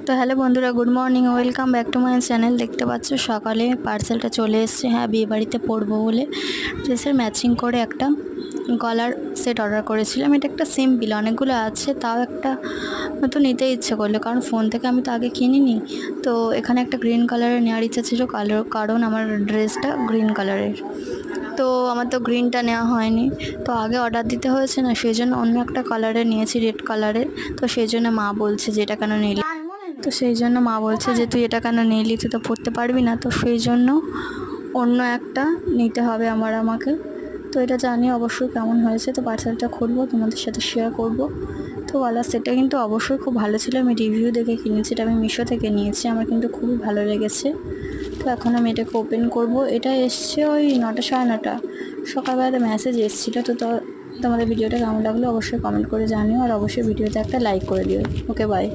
তো হ্যালো বন্ধুরা, good morning, welcome back to my channel. দেখতে পাচ্ছ সকালে পার্সেলটা চলে এসছে। হ্যাঁ, বিয়ে বাড়িতে পরবো বলে ড্রেসের ম্যাচিং করে একটা গলার সেট অর্ডার করেছিলাম। এটা একটা সিম্পল, অনেকগুলো আছে, তাও একটা তো নিতে ইচ্ছে করলো, কারণ ফোন থেকে আমি তো আগে কিনিনি। তো এখানে একটা গ্রিন কালারের নেওয়ার ইচ্ছা ছিল, কারণ আমার ড্রেসটা গ্রিন কালারের। তো আমার তো গ্রিনটা নেওয়া হয়নি, তো আগে অর্ডার দিতে হয়েছে না, সেই জন্য অন্য একটা কালারের নিয়েছি, রেড কালারের। তো সেই জন্য মা বলছে যে এটা কেন নিলি, তো সেই জন্য মা বলছে যে তুই এটা কেন নিলি, তুই তো পড়তে পারবি না। তো সেই জন্য অন্য একটা নিতে হবে আমাকে। তো এটা জানি অবশ্যই কেমন হয়েছে, তো পার্সেলটা খুলবো, তোমাদের সাথে শেয়ার করব। তো গলার সেটটা কিন্তু অবশ্যই খুব ভালো ছিল। আমি রিভিউ দেখে কিনেছি, এটা আমি মিশো থেকে নিয়েছি, আমার কিন্তু খুবই ভালো লেগেছে। তো এখন আমি এটাকে ওপেন করব। এটা এসছে ওই 9টা 9:30 সকালবেলাতে মেসেজ এসেছিলো। তো তোমাদের ভিডিওটা কেমন লাগলো অবশ্যই কমেন্ট করে জানিও, আর অবশ্যই ভিডিওতে একটা লাইক করে দিও। ওকে, বাই।